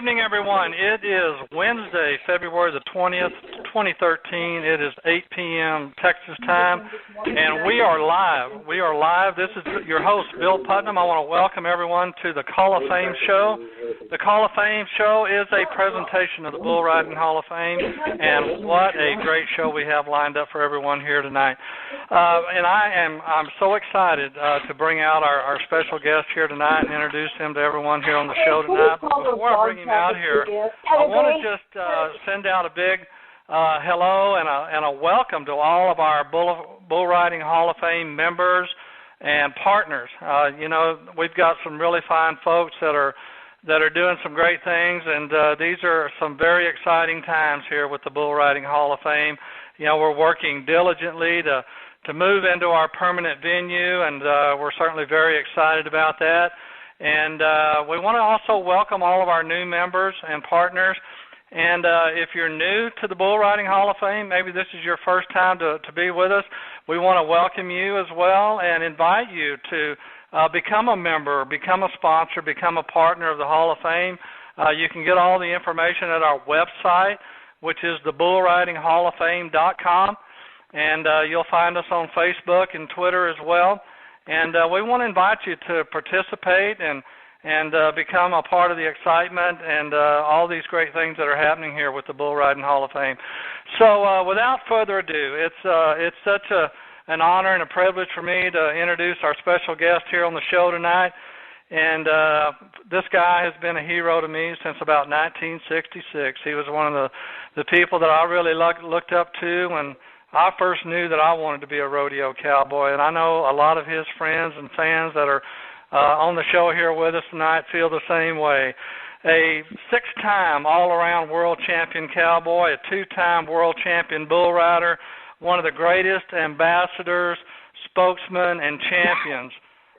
evening, everyone. It is Wednesday, February the 20th, 2013. It is 8 p.m. Texas time, and we are live. We are live. This is your host, Bill Putnam. I want to welcome everyone to the Call of Fame show. The Call of Fame show is a presentation of the Bull Riding Hall of Fame, and what a great show we have lined up for everyone here tonight. And I'm so excited to bring out our special guest here tonight and introduce him to everyone here on the show tonight. Before I bring him out here, I want to just send out a big hello and a welcome to all of our Bull Riding Hall of Fame members and partners. We've got some really fine folks that are doing some great things, and these are some very exciting times here with the Bull Riding Hall of Fame. We're working diligently to move into our permanent venue, and we're certainly very excited about that. And we want to also welcome all of our new members and partners. And if you're new to the Bull Riding Hall of Fame, maybe this is your first time to be with us, we want to welcome you as well and invite you to become a member, become a sponsor, become a partner of the Hall of Fame. You can get all the information at our website, which is thebullridinghalloffame.com. And you'll find us on Facebook and Twitter as well. And we want to invite you to participate and become a part of the excitement and all these great things that are happening here with the Bull Riding Hall of Fame. So without further ado, it's such an honor and a privilege for me to introduce our special guest here on the show tonight. And this guy has been a hero to me since about 1966. He was one of the people that I really looked up to when I first knew that I wanted to be a rodeo cowboy, and I know a lot of his friends and fans that are on the show here with us tonight feel the same way. A six-time all-around world champion cowboy, a two-time world champion bull rider, one of the greatest ambassadors, spokesmen, and champions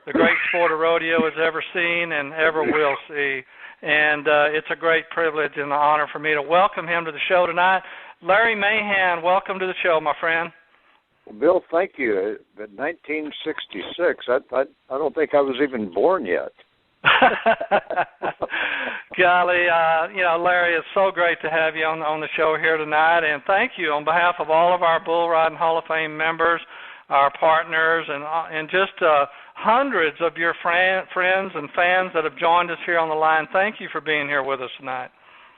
the great sport of rodeo has ever seen and ever will see. And it's a great privilege and an honor for me to welcome him to the show tonight. Larry Mahan, welcome to the show, my friend. Well, Bill, thank you. In 1966, I don't think I was even born yet. Golly, Larry, it's so great to have you on the show here tonight, and thank you on behalf of all of our Bull Riding Hall of Fame members, our partners, and just hundreds of your friends and fans that have joined us here on the line. Thank you for being here with us tonight.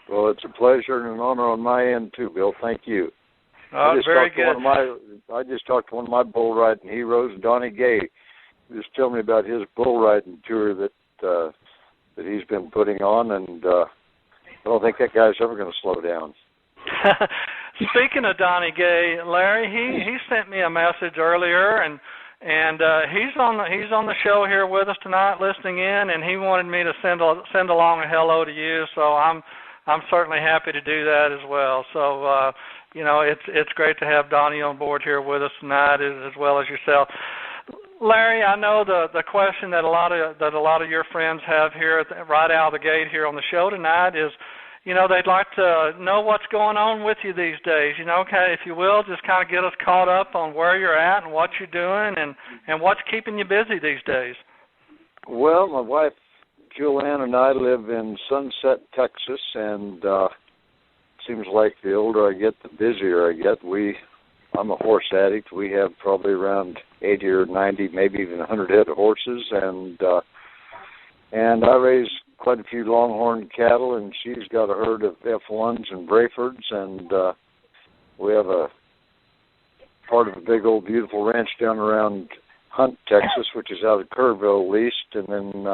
Well, it's a pleasure and an honor on my end, too, Bill. Thank you. Very good. I just talked to one of my bull riding heroes, Donnie Gay. He was telling me about his bull riding tour that he's been putting on, and I don't think that guy's ever going to slow down. Speaking of Donnie Gay, Larry, he sent me a message earlier, and he's on the show here with us tonight, listening in, and he wanted me to send along a hello to you. So I'm certainly happy to do that as well. So it's great to have Donnie on board here with us tonight, as well as yourself. Larry, I know the question that a lot of your friends have here right out of the gate here on the show tonight is, they'd like to know what's going on with you these days. If you will, just kind of get us caught up on where you're at and what you're doing and what's keeping you busy these days. Well, my wife, Julianne, and I live in Sunset, Texas, and it seems like the older I get, the busier I get. I'm a horse addict. We have probably around 80 or 90, maybe even 100 head of horses, and I raise quite a few longhorn cattle, and she's got a herd of F1s and Brayfords, and we have a part of a big old beautiful ranch down around Hunt, Texas, which is out of Kerrville leased, and then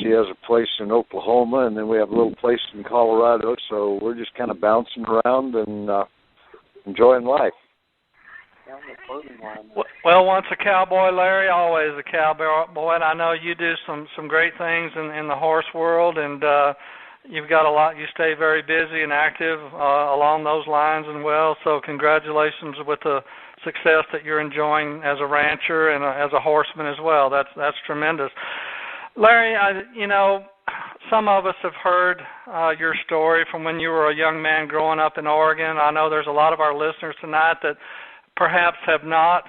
she has a place in Oklahoma, and then we have a little place in Colorado, so we're just kind of bouncing around and enjoying life. Well, once a cowboy, Larry, always a cowboy, and I know you do some great things in the horse world, and you've got a lot. You stay very busy and active along those lines and well, so congratulations with the success that you're enjoying as a rancher and as a horseman as well. That's tremendous. Larry, some of us have heard your story from when you were a young man growing up in Oregon. I know there's a lot of our listeners tonight that perhaps have not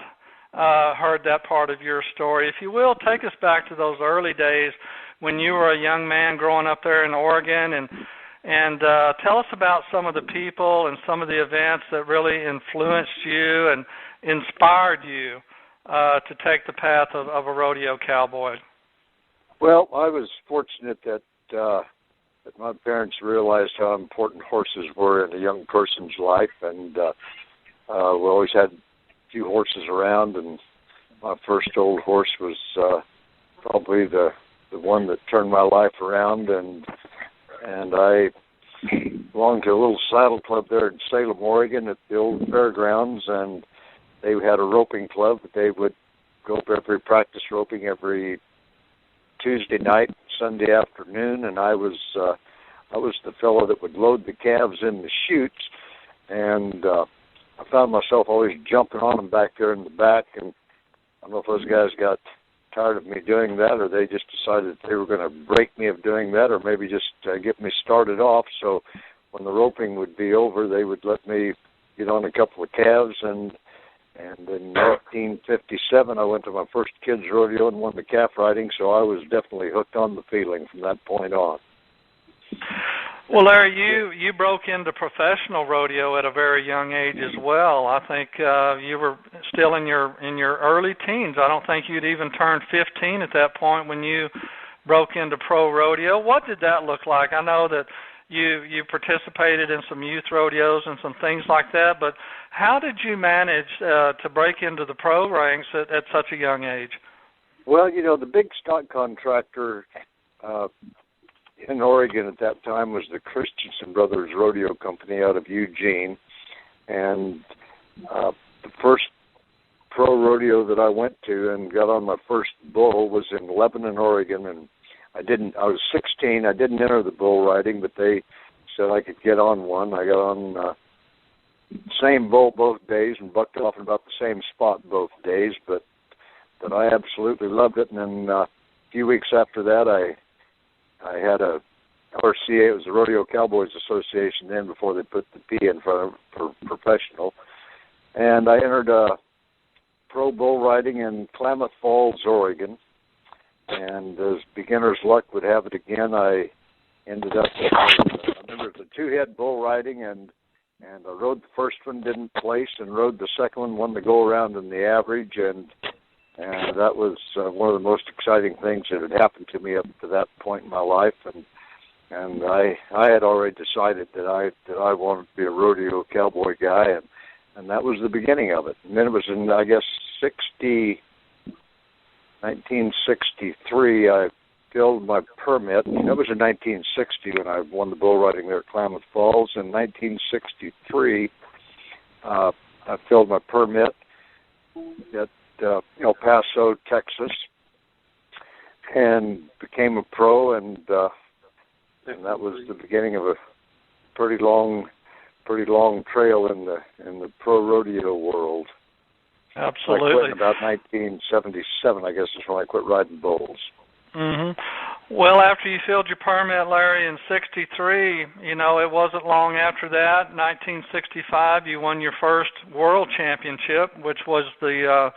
heard that part of your story. If you will, take us back to those early days when you were a young man growing up there in Oregon, and tell us about some of the people and some of the events that really influenced you and inspired you to take the path of a rodeo cowboy. Well, I was fortunate that my parents realized how important horses were in a young person's life, and we always had a few horses around, and my first old horse was probably the one that turned my life around, and I belonged to a little saddle club there in Salem, Oregon at the old fairgrounds, and they had a roping club. They would go every practice roping every Tuesday night, Sunday afternoon, and I was the fellow that would load the calves in the chutes, and I found myself always jumping on them back there in the back, and I don't know if those guys got tired of me doing that, or they just decided they were going to break me of doing that, or maybe just get me started off. So when the roping would be over, they would let me get on a couple of calves, and in 1957, I went to my first kids' rodeo and won the calf riding, so I was definitely hooked on the feeling from that point on. Well, Larry, you broke into professional rodeo at a very young age as well. I think you were still in your early teens. I don't think you'd even turned 15 at that point when you broke into pro rodeo. What did that look like? I know that you participated in some youth rodeos and some things like that, but how did you manage to break into the pro ranks at such a young age? Well, the big stock contractor in Oregon at that time was the Christensen Brothers Rodeo Company out of Eugene, and the first pro rodeo that I went to and got on my first bull was in Lebanon, Oregon, and I was 16. I didn't enter the bull riding, but they said I could get on one. I got on the same bull both days and bucked off in about the same spot both days, but I absolutely loved it. And then a few weeks after that, I had a RCA, it was the Rodeo Cowboys Association then, before they put the P in front of for professional, and I entered pro bull riding in Klamath Falls, Oregon. And as beginner's luck would have it again, I ended up, I remember it was a two-head bull riding, and I rode the first one, didn't place, and rode the second one, won the go-around in the average, and that was one of the most exciting things that had happened to me up to that point in my life, and I had already decided that I wanted to be a rodeo cowboy guy, and that was the beginning of it. And then it was in, I guess, 1963, I filled my permit. That was in 1960 when I won the bull riding there at Klamath Falls. In 1963, I filled my permit at El Paso, Texas, and became a pro, and that was the beginning of a pretty long trail in the pro rodeo world. Absolutely. I quit in about 1977, I guess, is when I quit riding bulls. Mm-hmm. Well, after you filled your permit, Larry, in '63, it wasn't long after that, 1965, you won your first world championship, which was the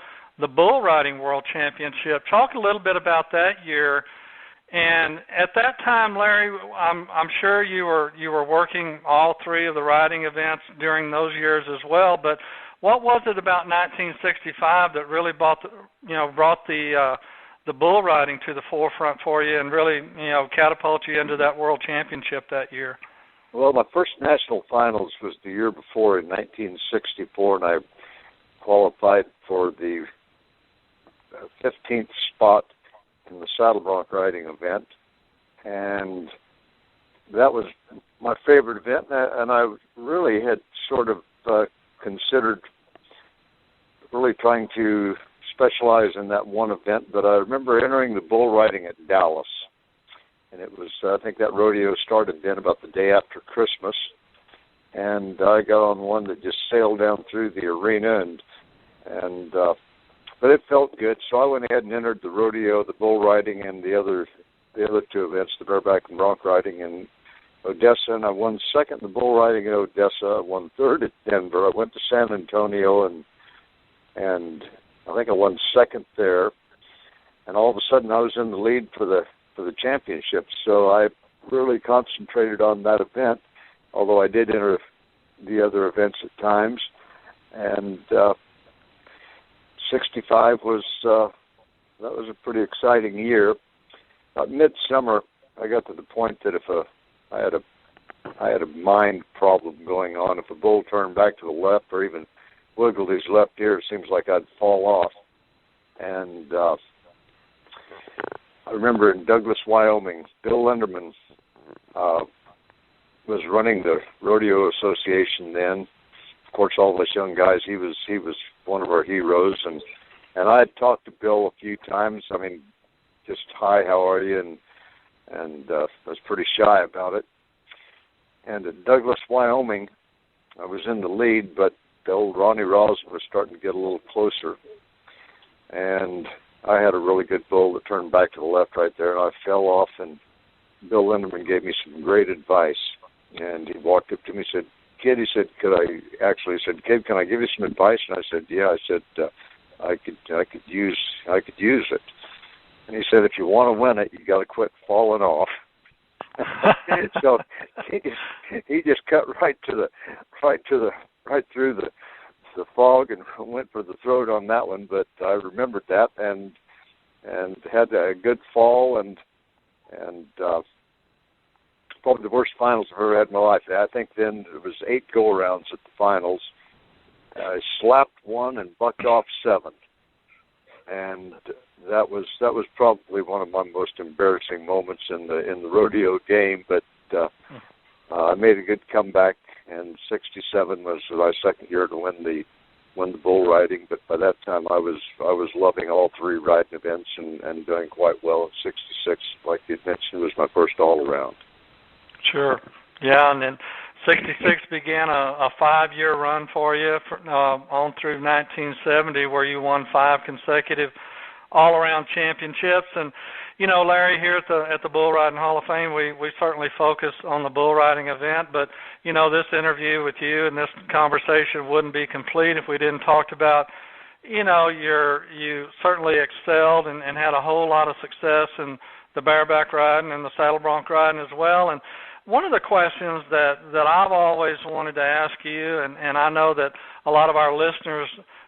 bull riding world championship. Talk a little bit about that year. And at that time, Larry, I'm sure you were working all three of the riding events during those years as well, but what was it about 1965 that really brought the bull riding to the forefront for you and really catapulted you into that world championship that year? Well, my first national finals was the year before in 1964, and I qualified for the 15th spot in the saddle bronc riding event, and that was my favorite event, and I really had sort of considered really trying to specialize in that one event, but I remember entering the bull riding at Dallas, and it was, I think that rodeo started then about the day after Christmas, and I got on one that just sailed down through the arena, but it felt good, so I went ahead and entered the rodeo, the bull riding, and the other two events, the bareback and bronc riding in Odessa, and I won second in the bull riding in Odessa. I won third at Denver. I went to San Antonio, and I think I won second there. And all of a sudden, I was in the lead for the for the championship. So I really concentrated on that event, although I did enter the other events at times. And 65 was that was a pretty exciting year. Midsummer, I got to the point that if I had a mind problem going on, if a bull turned back to the left or even wiggled his left ear, it seems like I'd fall off. And I remember in Douglas, Wyoming, Bill Linderman was running the rodeo association then. Of course, all of us young guys, he was one of our heroes, and I had talked to Bill a few times. I mean, just hi, how are you, and I was pretty shy about it. And at Douglas, Wyoming, I was in the lead, but the old Ronnie Rosen was starting to get a little closer, and I had a really good bull that turned back to the left right there, and I fell off, and Bill Linderman gave me some great advice. And he walked up to me and said, "Kid," he said, "Kid, can I give you some advice?" And I said, "Yeah." I said, I could use it. And he said, "If you want to win it, you got to quit falling off." So he just cut right through the fog and went for the throat on that one. But I remembered that and had a good fall and probably the worst finals I've ever had in my life. I think then it was 8 go-arounds at the finals. I slapped 1 and bucked off 7, and that was probably one of my most embarrassing moments in the rodeo game. But I made a good comeback, and 67 was my second year to win the bull riding. But by that time, I was loving all 3 riding events and doing quite well. In 66, like you mentioned, was my first all-around. Sure. Yeah, and then 66 began a 5-year run for you on through 1970, where you won 5 consecutive all-around championships. And, you know, Larry, here at the Bull Riding Hall of Fame, we certainly focus on the bull riding event, but, you know, this interview with you and this conversation wouldn't be complete if we didn't talk about, you know, you certainly excelled and had a whole lot of success in the bareback riding and the saddle bronc riding as well. And one of the questions that I've always wanted to ask you, and I know that a lot of our listeners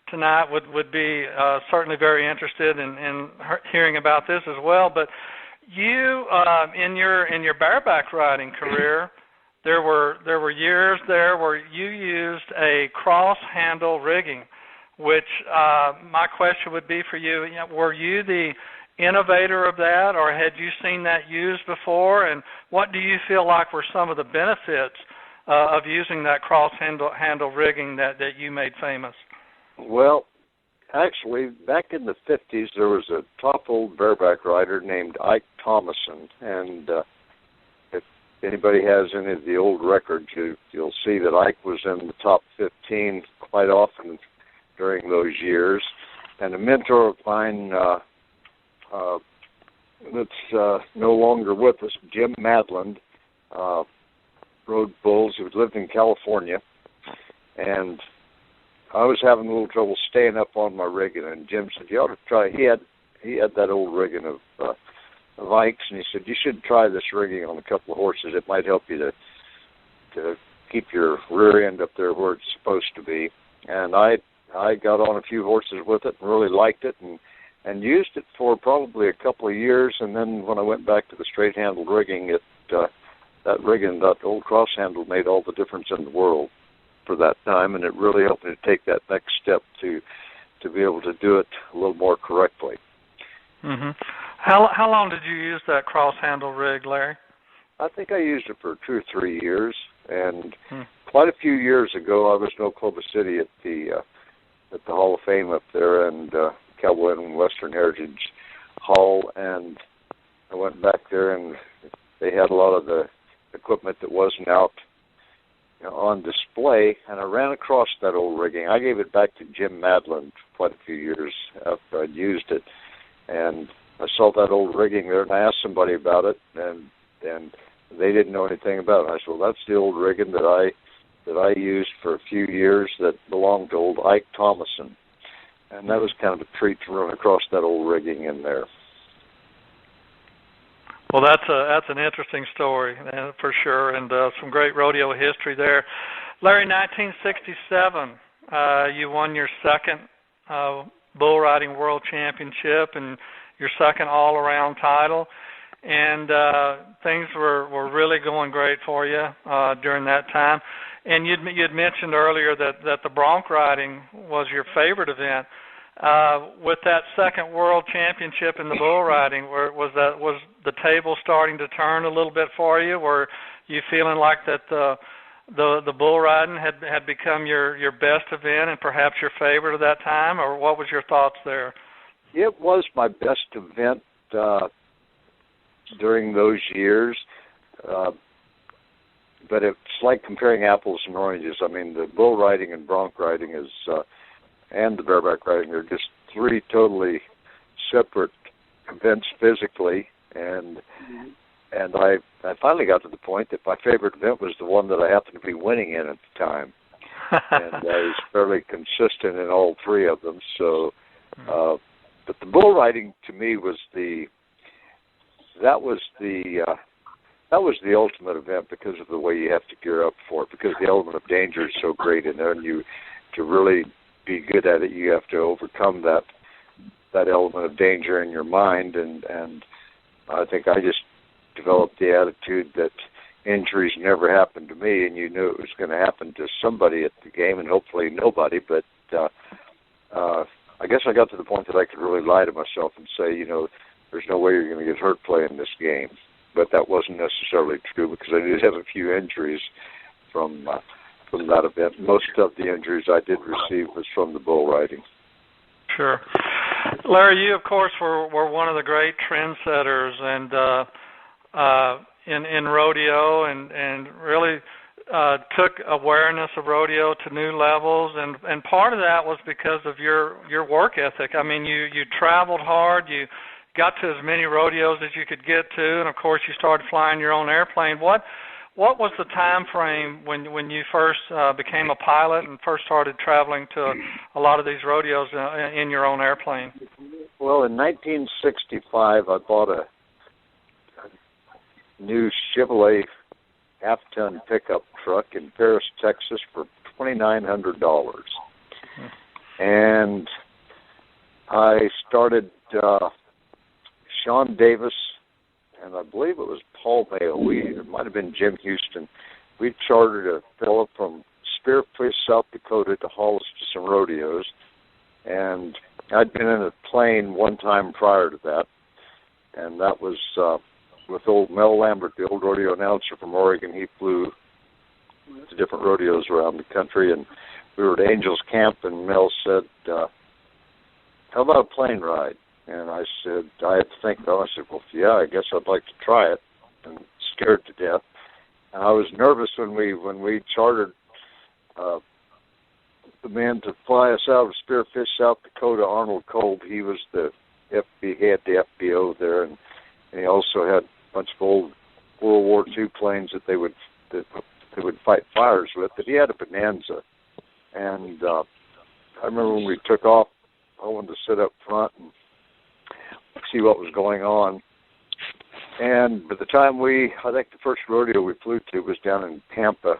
tonight would be certainly very interested in hearing about this as well, but you in your bareback riding career, there were years there where you used a cross handle rigging, which my question would be for you, were you the innovator of that, or had you seen that used before? And what do you feel like were some of the benefits of using that cross handle rigging that you made famous? Well, actually, back in the 50s, there was a top old bareback rider named Ike Thomason, and if anybody has any of the old records, you'll see that Ike was in the top 15 quite often during those years. And a mentor of mine that's no longer with us, Jim Madland, rode bulls. He lived in California, and I was having a little trouble staying up on my rigging, and Jim said, "You ought to try." He had that old rigging of Ike's, and he said, "You should try this rigging on a couple of horses. It might help you to keep your rear end up there where it's supposed to be." And I got on a few horses with it and really liked it, and used it for probably a couple of years. And then when I went back to the straight handle rigging, that old cross handle made all the difference in the world for that time, and it really helped me to take that next step to be able to do it a little more correctly. Mm-hmm. How long did you use that cross handle rig, Larry? I think I used it for 2 or 3 years, and quite a few years ago, I was in Oklahoma City at the Hall of Fame up there, and Cowboy and Western Heritage Hall, and I went back there, and they had a lot of the equipment that wasn't out on display, and I ran across that old rigging. I gave it back to Jim Madland quite a few years after I'd used it, and I saw that old rigging there, and I asked somebody about it, and they didn't know anything about it. I said, "Well, that's the old rigging that I used for a few years that belonged to old Ike Thomason." And that was kind of a treat to run across that old rigging in there. Well, that's an interesting story for sure, and some great rodeo history there. Larry, 1967, you won your second bull riding world championship and your second all-around title, and things were really going great for you during that time. And you'd mentioned earlier that the bronc riding was your favorite event. With that second world championship in the bull riding, was the table starting to turn a little bit for you? Were you feeling like that the bull riding had become your best event and perhaps your favorite at that time, or what was your thoughts there? It was my best event during those years, but it's like comparing apples and oranges. I mean, the bull riding and bronc riding is and the bareback riding are just three totally separate events physically, and I finally got to the point that my favorite event was the one that I happened to be winning in at the time, and I was fairly consistent in all three of them. So, but the bull riding to me was the ultimate event because of the way you have to gear up for it, because the element of danger is so great in there, and to really be good at it, you have to overcome that element of danger in your mind, and I think I just developed the attitude that injuries never happened to me, and you knew it was going to happen to somebody at the game, and hopefully nobody, but I guess I got to the point that I could really lie to myself and say, there's no way you're going to get hurt playing this game, but that wasn't necessarily true because I did have a few injuries from that event. Most of the injuries I did receive was from the bull riding. Sure. Larry, you, of course, were one of the great trendsetters and in rodeo and really took awareness of rodeo to new levels, and part of that was because of your work ethic. I mean, you traveled hard, you got to as many rodeos as you could get to, and, of course, you started flying your own airplane. What was the time frame when you first became a pilot and first started traveling to a lot of these rodeos in your own airplane? Well, in 1965, I bought a new Chevrolet half-ton pickup truck in Paris, Texas for $2,900. And I started Sean Davis, and I believe it was Paul Mayo. It might have been Jim Houston. We chartered a fellow from Spearfish, South Dakota, to haul us to some rodeos. And I'd been in a plane one time prior to that, and that was with old Mel Lambert, the old rodeo announcer from Oregon. He flew to different rodeos around the country, and we were at Angels Camp, and Mel said, how about a plane ride? And I said, I had to think about it. I said, well, yeah, I guess I'd like to try it. And scared to death. And I was nervous when we chartered the man to fly us out of Spearfish, South Dakota, Arnold Kolb. He was he had the FBO there, and he also had a bunch of old World War II planes that they would fight fires with. But he had a Bonanza, and I remember when we took off, I wanted to sit up front and see what was going on. And by the time I think the first rodeo we flew to was down in Pampa,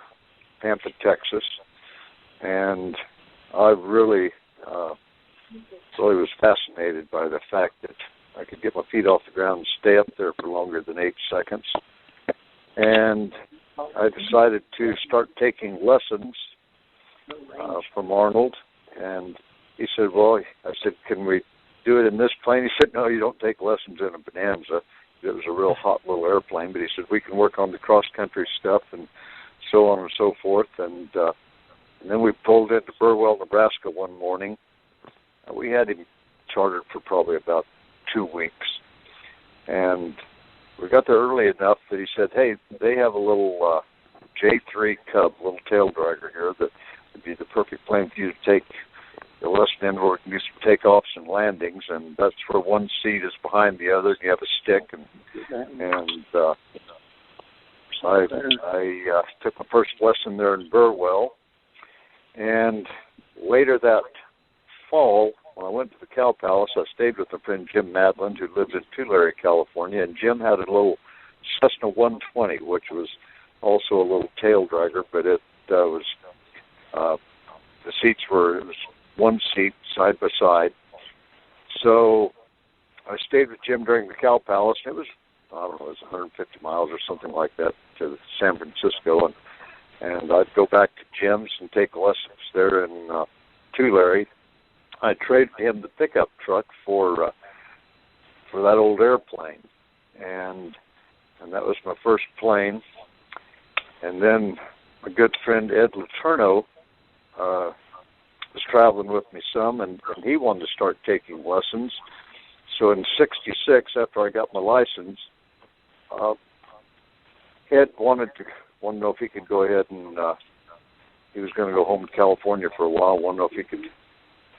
Texas, and I really was fascinated by the fact that I could get my feet off the ground and stay up there for longer than 8 seconds. And I decided to start taking lessons from Arnold, and he said, well, I said, can we do it in this plane? He said, no, you don't take lessons in a Bonanza. It was a real hot little airplane, but he said, we can work on the cross-country stuff and so on and so forth. And then we pulled into Burwell, Nebraska one morning. We had him chartered for probably about 2 weeks. And we got there early enough that he said, hey, they have a little J3 Cub, little tail dragger here that would be the perfect plane for you to take the lesson in, where we can do some takeoffs and landings, and that's where one seat is behind the other, and you have a stick, and I took my first lesson there in Burwell, and later that fall, when I went to the Cow Palace, I stayed with my friend Jim Madland, who lives in Tulare, California, and Jim had a little Cessna 120, which was also a little tail dragger, but it was the seats were, it was one seat side by side. So I stayed with Jim during the Cow Palace. It was, I don't know, it was 150 miles or something like that to San Francisco, and I'd go back to Jim's and take lessons there in Tulare. I traded him the pickup truck for that old airplane, and that was my first plane. And then my good friend Ed Letourneau was traveling with me some, and he wanted to start taking lessons. So in '66, after I got my license, Ed wanted to know if he could go ahead and he was going to go home to California for a while. Wanted to know if he could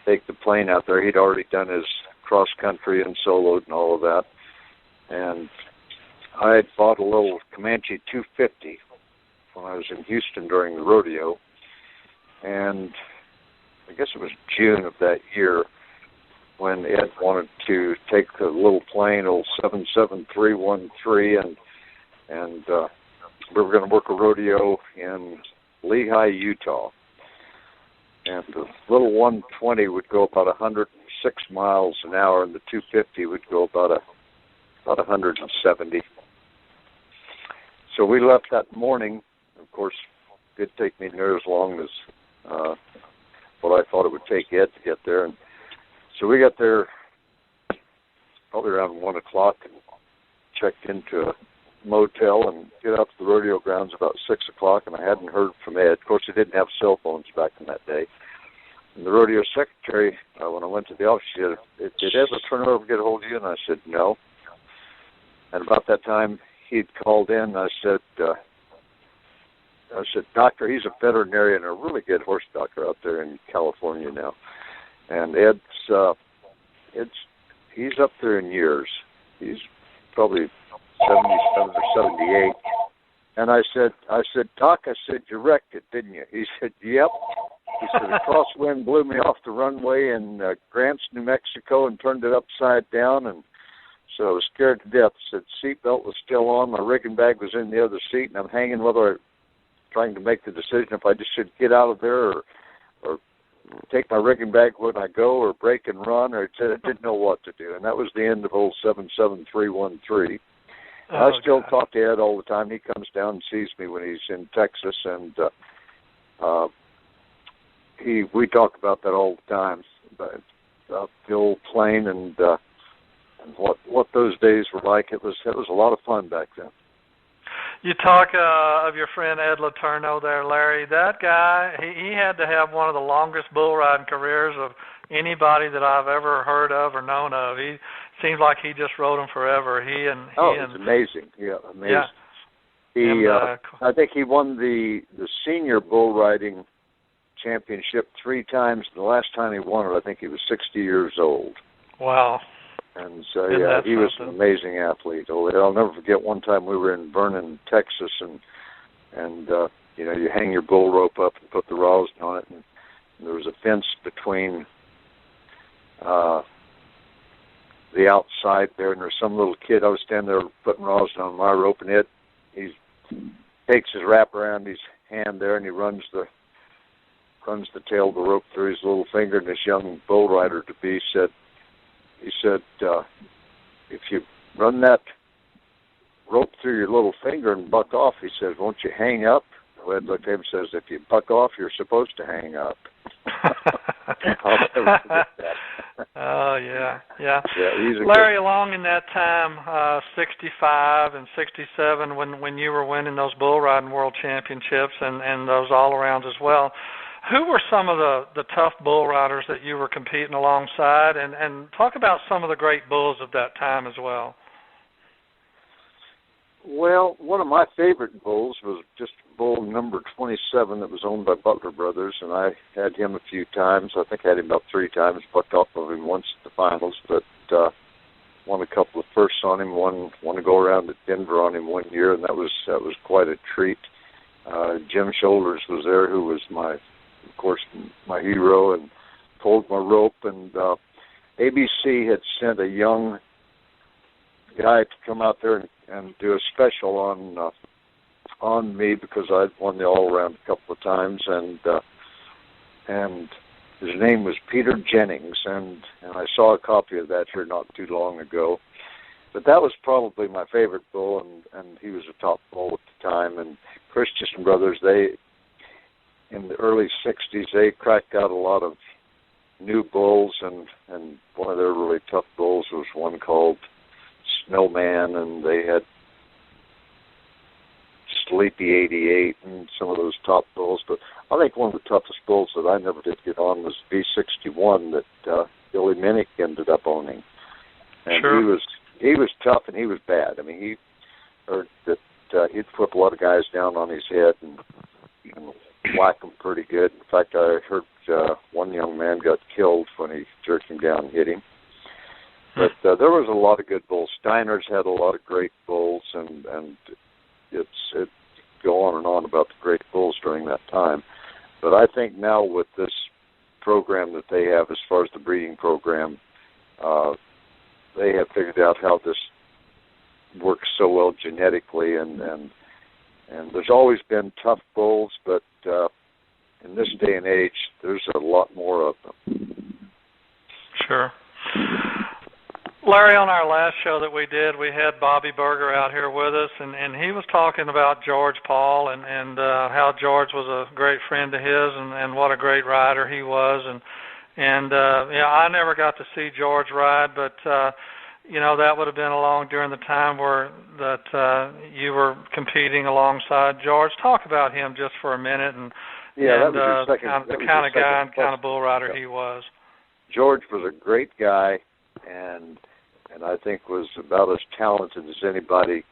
take the plane out there. He'd already done his cross country and soloed and all of that, and I had bought a little Comanche 250 when I was in Houston during the rodeo, and I guess it was June of that year when Ed wanted to take the little plane, old 77313, and we were going to work a rodeo in Lehi, Utah. And the little 120 would go about 106 miles an hour, and the 250 would go about 170. So we left that morning. Of course, it didn't take me near as long as what I thought it would take Ed to get there. And so we got there probably around 1 o'clock and checked into a motel and get out to the rodeo grounds about 6 o'clock, and I hadn't heard from Ed. Of course, they didn't have cell phones back in that day. And the rodeo secretary, when I went to the office, she said, "Did Ed Letourneau ever get a hold of you?" And I said, "No." And about that time, he'd called in, and I said, "Doctor, he's a veterinarian, a really good horse doctor out there in California now. And he's up there in years. He's probably 77 or 78. And I said, "Doc," I said, "you wrecked it, didn't you?" He said, "Yep." He said, "A crosswind blew me off the runway in Grants, New Mexico, and turned it upside down, and so I was scared to death." He said, "Seatbelt was still on, my rigging bag was in the other seat, and I'm hanging trying to make the decision if I just should get out of there or take my rigging bag when I go, or break and run," or he said I didn't know what to do. And that was the end of old 77313. I still talk to Ed all the time. He comes down and sees me when he's in Texas, and we talk about that all the time, about the old plane and what those days were like. It was a lot of fun back then. You talk of your friend Ed Letourneau there, Larry. That guy, he had to have one of the longest bull riding careers of anybody that I've ever heard of or known of. He seems like he just rode them forever. It's amazing. Yeah, amazing. Yeah. I think he won the senior bull riding championship 3 times. The last time he won it, I think he was 60 years old. Wow. And so, yeah, he was an amazing athlete. I'll never forget one time we were in Vernon, Texas, and you hang your bull rope up and put the rosin on it, and there was a fence between the outside there, and there's some little kid. I was standing there putting rosin on my rope, and he takes his wrap around his hand there, and he runs the tail of the rope through his little finger, and this young bull rider to be said, "If you run that rope through your little finger and buck off," he says, "won't you hang up?" Ed looked at him and says, "If you buck off, you're supposed to hang up." I'll never forget that. Oh, yeah. Larry, good... along in that time, 65 and 67, when you were winning those bull riding world championships and those all-arounds as well, who were some of the tough bull riders that you were competing alongside? And talk about some of the great bulls of that time as well. Well, one of my favorite bulls was just bull number 27 that was owned by Butler Brothers, and I had him a few times. I think I had him about 3 times, bucked off of him once at the finals, but won a couple of firsts on him, won to go around at Denver on him one year, and that was quite a treat. Jim Shoulders was there, who was my hero, and pulled my rope, and ABC had sent a young guy to come out there and do a special on me because I'd won the all-around a couple of times, and his name was Peter Jennings, and I saw a copy of that here not too long ago. But that was probably my favorite bull, and he was a top bull at the time. And Christensen Brothers, in the early 60s, they cracked out a lot of new bulls, and one of their really tough bulls was one called Snowman, and they had Sleepy 88 and some of those top bulls. But I think one of the toughest bulls that I never did get on was V61 that Billy Minnick ended up owning. And sure. he was tough and he was bad. I mean, he heard that he'd flip a lot of guys down on his head and whack them pretty good. In fact, I heard one young man got killed when he jerked him down and hit him. But there was a lot of good bulls. Steiner's had a lot of great bulls, and it go on and on about the great bulls during that time. But I think now with this program that they have as far as the breeding program, they have figured out how this works so well genetically, and there's always been tough bulls, but in this day and age, there's a lot more of them. Sure. Larry, on our last show that we did, we had Bobby Berger out here with us, and he was talking about George Paul and how George was a great friend of his and what a great rider he was. And I never got to see George ride, but, that would have been along during the time that you were competing alongside George. Talk about him just for a minute and that was the kind of guy and kind of bull rider he was. George was a great guy, and I think was about as talented as anybody.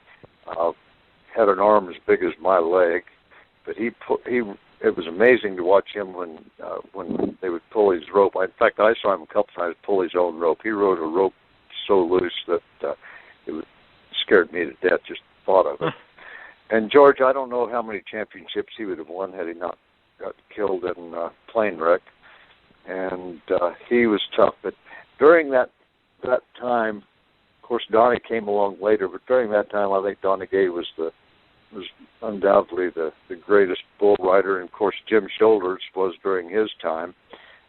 Had an arm as big as my leg, but it was amazing to watch him when they would pull his rope. In fact, I saw him a couple times pull his own rope. He rode a rope so loose that it scared me to death just thought of it. And George, I don't know how many championships he would have won had he not got killed in a plane wreck. And he was tough, but during that time, of course, Donnie came along later. But during that time, I think Donnie Gay was undoubtedly the greatest bull rider. And of course, Jim Shoulders was during his time.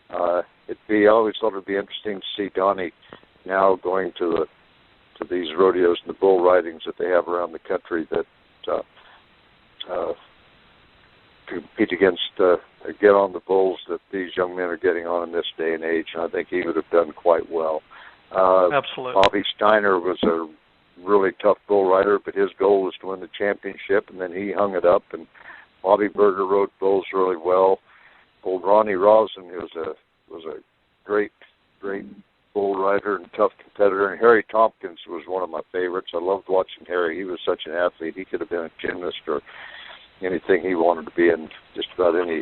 I always thought it'd be interesting to see Donnie now going to these rodeos and the bull ridings that they have around the country that compete against get on the bulls that these young men are getting on in this day and age. And I think he would have done quite well. Absolutely. Bobby Steiner was a really tough bull rider, but his goal was to win the championship, and then he hung it up. And Bobby Berger rode bulls really well. Old Ronnie Rosen was a great bull rider and tough competitor. And Harry Tompkins was one of my favorites. I loved watching Harry. He was such an athlete. He could have been a gymnast or anything he wanted to be in, just about any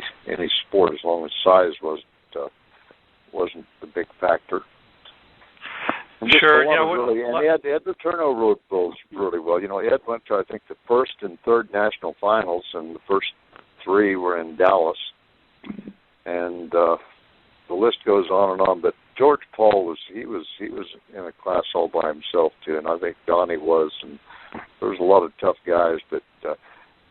sport, as long as size wasn't the big factor. Sure, and Ed Letourneau rode bulls really well. Ed went to, I think, the first and third national finals, and the first three were in Dallas. And the list goes on and on. But George Paul was in a class all by himself too, and I think Donnie was. And there was a lot of tough guys, but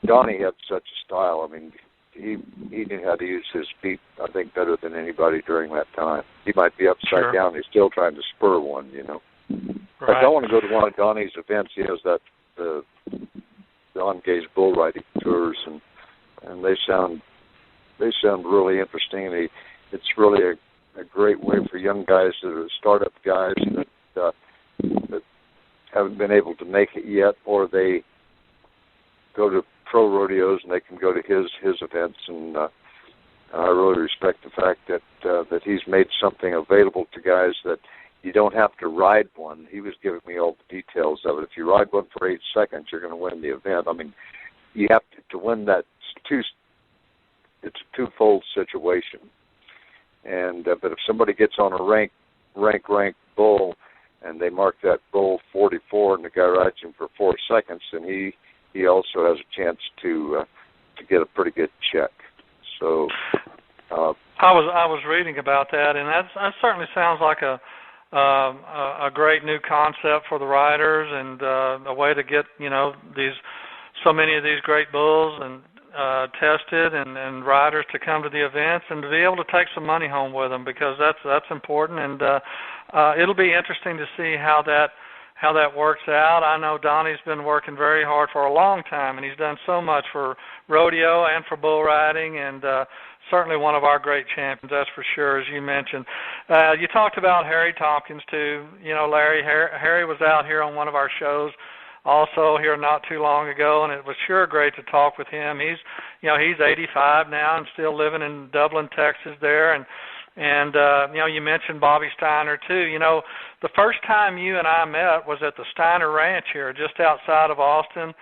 Donnie had such a style. I mean, he knew how to use his feet, I think, better than anybody during that time. He might be upside down. He's still trying to spur one, Right. I want to go to one of Donnie's events. He has the Don Gay's bull riding tours, and they sound really interesting. And it's really a great way for young guys that are startup guys that haven't been able to make it yet, or they go to pro rodeos and they can go to his events. And I really respect the fact that he's made something available to guys that you don't have to ride one. He was giving me all the details of it. If you ride one for 8 seconds, you're going to win the event. I mean, you have to win that. It's a twofold situation. And but if somebody gets on a rank bull and they mark that bull 44 and the guy rides him for 4 seconds, then he also has a chance to get a pretty good check. So I was reading about that, and that certainly sounds like a a great new concept for the riders, and a way to get so many of these great bulls and tested, and riders to come to the events and to be able to take some money home with them, because that's important. And it'll be interesting to see how that works out. I know Donnie's been working very hard for a long time, and he's done so much for rodeo and for bull riding, and certainly one of our great champions, that's for sure, as you mentioned. You talked about Harry Tompkins, too. Larry, Harry was out here on one of our shows also here not too long ago, and it was sure great to talk with him. He's 85 now and still living in Dublin, Texas there, and you mentioned Bobby Steiner, too. The first time you and I met was at the Steiner Ranch here, just outside of Austin.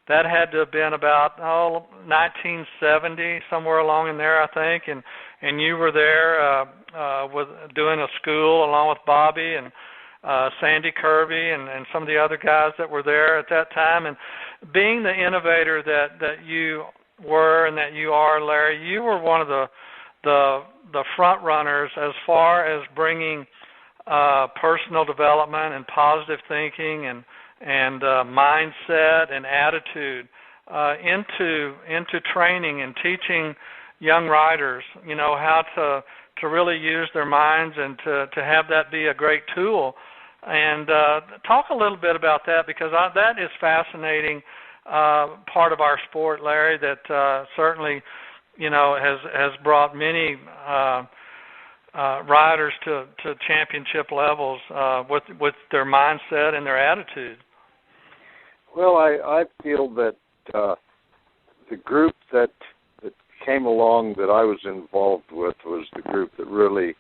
That had to have been about 1970, somewhere along in there, I think. And you were there with doing a school along with Bobby and Sandy Kirby and some of the other guys that were there at that time. And being the innovator that you were and that you are, Larry, you were one of the front runners as far as bringing personal development and positive thinking and mindset and attitude into training and teaching young riders, how to really use their minds and to have that be a great tool. And talk a little bit about that, because that is fascinating part of our sport, Larry, that certainly has brought many riders to championship levels with their mindset and their attitude. Well, I feel that the group that came along that I was involved with was the group that really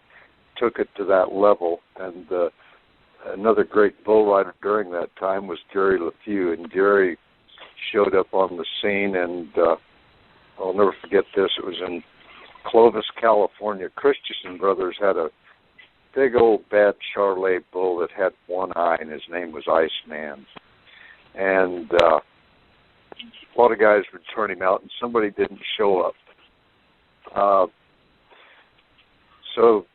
took it to that level. And another great bull rider during that time was Gary LeFew, and Gary showed up on the scene, and I'll never forget this. It was in Clovis, California. Christensen Brothers had a big old bad Charolais bull that had one eye, and his name was Iceman. And a lot of guys would turn him out, and somebody didn't show up. So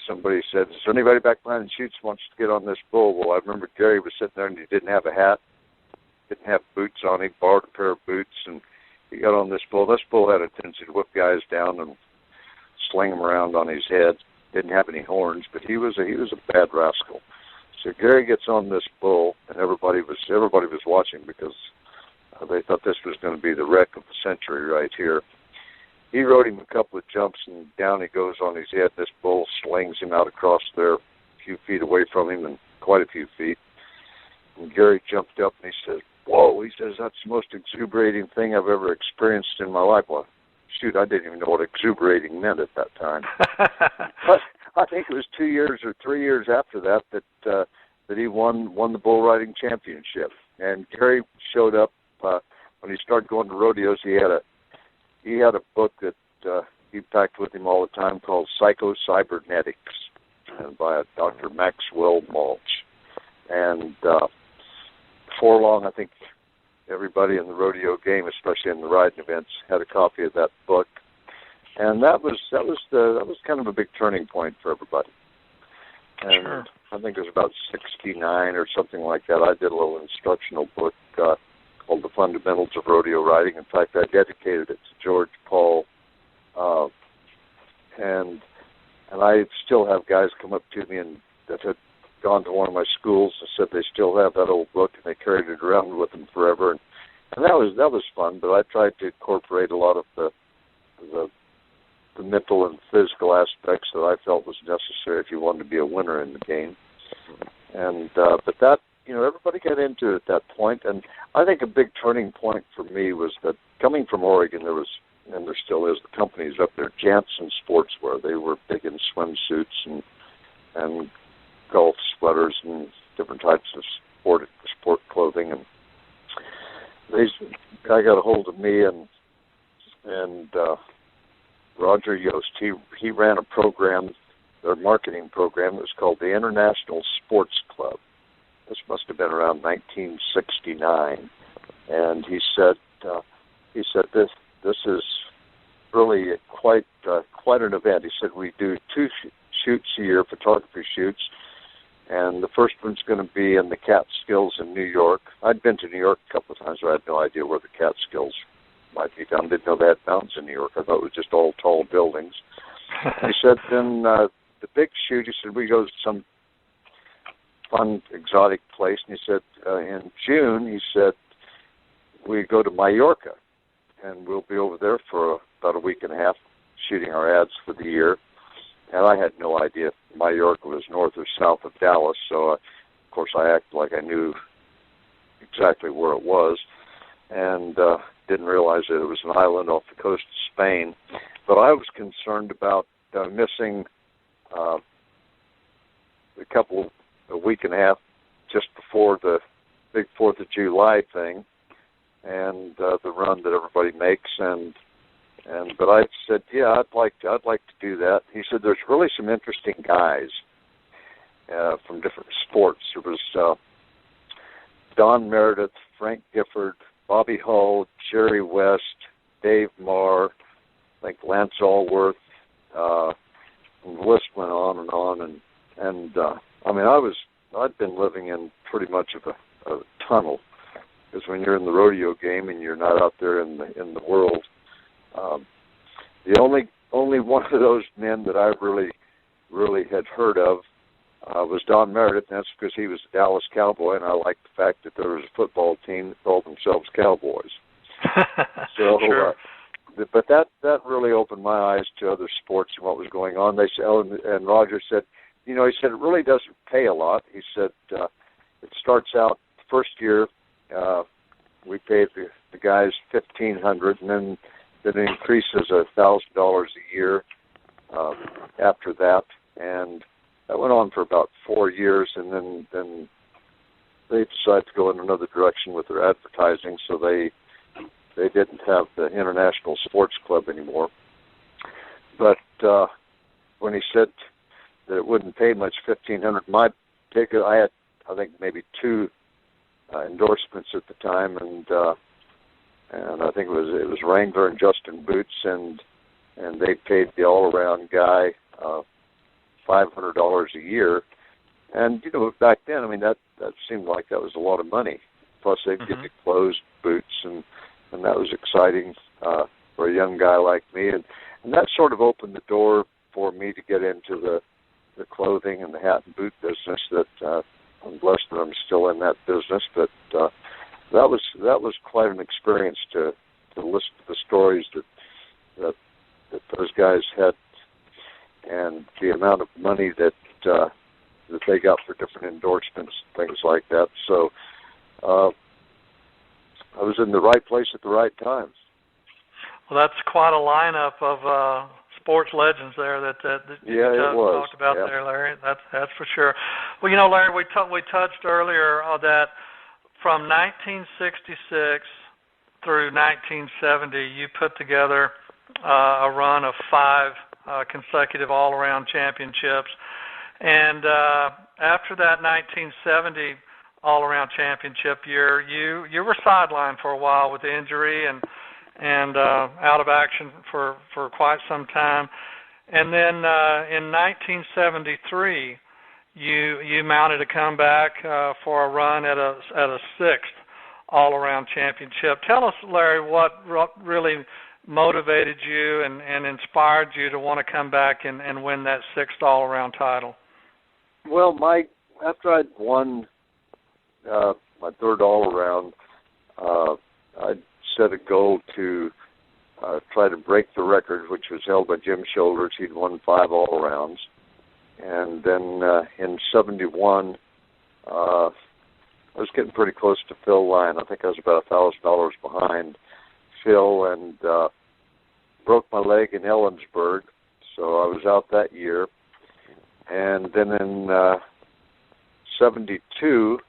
somebody said, "Is there anybody back behind the chutes who wants to get on this bull?" Well, I remember Gary was sitting there, and he didn't have a hat, didn't have boots on. He borrowed a pair of boots, and he got on this bull. This bull had a tendency to whip guys down and sling them around on his head. Didn't have any horns, but he was a bad rascal. So Gary gets on this bull, and everybody was watching, because they thought this was going to be the wreck of the century right here. He rode him a couple of jumps, and down he goes on his head. This bull slings him out across there, a few feet away from him, and quite a few feet. And Gary jumped up, and he says, "Whoa," he says, "that's the most exuberating thing I've ever experienced in my life." Well, shoot, I didn't even know what exuberating meant at that time. But I think it was 2 years or 3 years after that he won the bull riding championship. And Gary showed up when he started going to rodeos. He had a book that he packed with him all the time called Psycho-Cybernetics, and by a Dr. Maxwell Malch. And before long, I think everybody in the rodeo game, especially in the riding events, had a copy of that book. And that was kind of a big turning point for everybody. And sure. I think it was about 1969 or something like that. I did a little instructional book called The Fundamentals of Rodeo Riding. In fact, I dedicated it to George Paul. And I still have guys come up to me and that had gone to one of my schools and said they still have that old book, and they carried it around with them forever. And that was fun, but I tried to incorporate a lot of the mental and physical aspects that I felt was necessary if you wanted to be a winner in the game. And but that, everybody got into it at that point. And I think a big turning point for me was that coming from Oregon, there was, and there still is, the companies up there, Janssen Sportswear. They were big in swimsuits and golf sweaters and different types of sport clothing. And I got a hold of me and Roger Yost. He ran a program, their marketing program. It was called the International Sports Club. This must have been around 1969. And he said this is really quite an event. He said we do 2 shoots a year, photography shoots. And the first one's going to be in the Catskills in New York. I'd been to New York a couple of times, but I had no idea where the Catskills might be down. Didn't know they had mountains in New York. I thought it was just all tall buildings. He said, then the big shoot, he said, we go to some fun, exotic place. And he said, in June, he said, we go to Mallorca, and we'll be over there for about a week and a half shooting our ads for the year. And I had no idea if Mallorca was north or south of Dallas, so of course I acted like I knew exactly where it was, and didn't realize that it was an island off the coast of Spain. But I was concerned about missing a week and a half just before the big 4th of July thing, and the run that everybody makes, but I said, yeah, I'd like to do that. He said, there's really some interesting guys from different sports. There was Don Meredith, Frank Gifford, Bobby Hull, Jerry West, Dave Marr, I think Lance Allworth, and the list went on and on. And I mean, I'd been living in pretty much of a tunnel, because when you're in the rodeo game and you're not out there in the world. The only one of those men that I really had heard of was Don Meredith, and that's because he was a Dallas Cowboy, and I liked the fact that there was a football team that called themselves Cowboys. So, sure. But that really opened my eyes to other sports and what was going on. They said, and Roger said, he said it really doesn't pay a lot. He said it starts out the first year. We paid the guys $1,500, and then it increases $1,000 a year after that, and that went on for about 4 years, and then they decided to go in another direction with their advertising, so they didn't have the International Sports Club anymore. But when he said that it wouldn't pay much, $1,500, my ticket, I had, I think, maybe 2 endorsements at the time, and I think it was Wrangler and Justin Boots, and they paid the all-around guy $500 a year. And back then, I mean, that seemed like that was a lot of money. Plus, they'd give you clothes, boots, and that was exciting for a young guy like me. And that sort of opened the door for me to get into the clothing and the hat and boot business. That I'm blessed that I'm still in that business, but that was quite an experience to listen to the stories that those guys had, and the amount of money that they got for different endorsements, things like that. So I was in the right place at the right time. Well, that's quite a lineup of sports legends there that you talked about there, Larry. That's for sure. Well, Larry, we touched earlier that from 1966 through 1970, you put together a run of 5 consecutive all-around championships. And after that 1970 all-around championship year, you were sidelined for a while with injury and out of action for quite some time. And then in 1973, you mounted a comeback for a run at a 6th all-around championship. Tell us, Larry, what really motivated you and inspired you to want to come back and win that 6th all-around title? Well, after I'd won my 3rd all-around, I set a goal to try to break the record, which was held by Jim Shoulders. He'd won 5 all-arounds. And then in 71, I was getting pretty close to Phil Lyon. I think I was about $1,000 behind Phil, and broke my leg in Ellensburg, so I was out that year. And then in 72,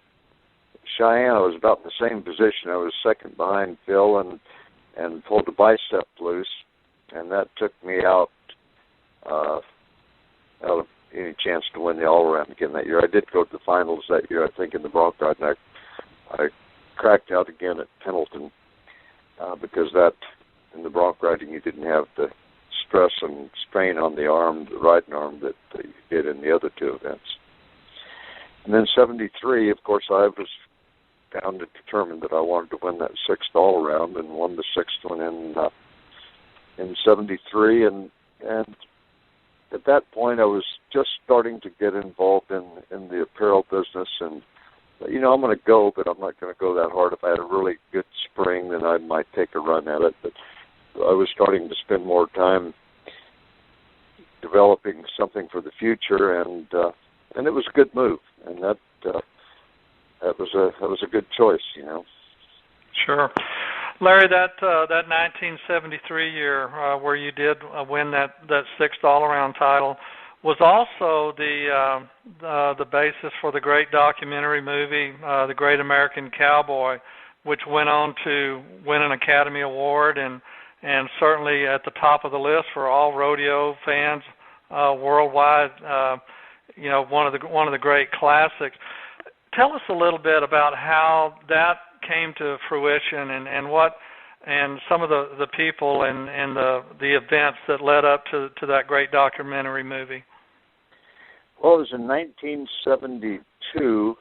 Cheyenne, I was about in the same position. I was 2nd behind Phil and pulled the bicep loose, and that took me out of any chance to win the all-around again that year. I did go to the finals that year, I think, in the bronc ride, and I cracked out again at Pendleton because in the bronc riding, you didn't have the stress and strain on the arm, the riding arm, that you did in the other 2 events. And then 73, of course, I was bound and determined that I wanted to win that sixth all-around, and won the sixth one in 73. And at that point, I was just starting to get involved in the apparel business, and I'm going to go, but I'm not going to go that hard. If I had a really good spring, then I might take a run at it. But I was starting to spend more time developing something for the future, and it was a good move, and that was a good choice, Sure. Larry, that 1973 year where you did win that sixth all-around title was also the basis for the great documentary movie, The Great American Cowboy, which went on to win an Academy Award and certainly at the top of the list for all rodeo fans worldwide. One of the great classics. Tell us a little bit about how that came to fruition and some of the people and the events that led up to that great documentary movie. Well, it was in 1972.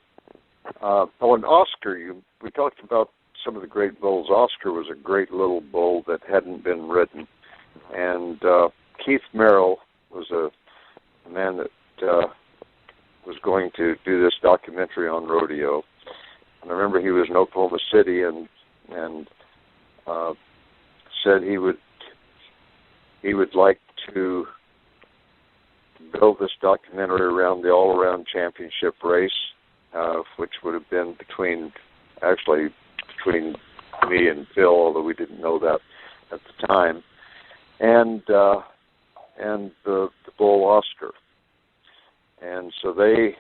And Oscar, we talked about some of the great bulls. Oscar was a great little bull that hadn't been ridden. And Keith Merrill was a man that was going to do this documentary on rodeo. And I remember he was in Oklahoma City and said he would like to build this documentary around the all-around championship race, which would have been between me and Phil, although we didn't know that at the time, and the bull Oscar. And so they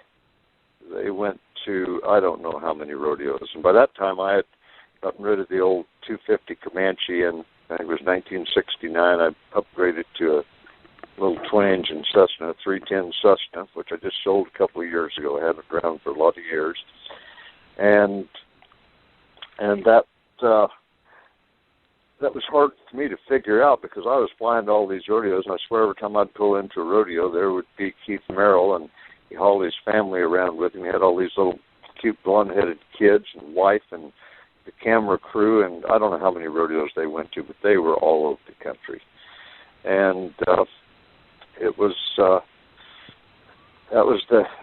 went to I don't know how many rodeos, and by that time I had gotten rid of the old 250 Comanche, and I think it was 1969 I upgraded to a little twin-engine Cessna, 310 Cessna, which I just sold a couple of years ago. I had it around for a lot of years, and that was hard for me to figure out because I was flying to all these rodeos, and I swear every time I'd pull into a rodeo, there would be Keith Merrill, and he hauled his family around with him. He had all these little cute blonde-headed kids and wife and the camera crew, and I don't know how many rodeos they went to, but they were all over the country. And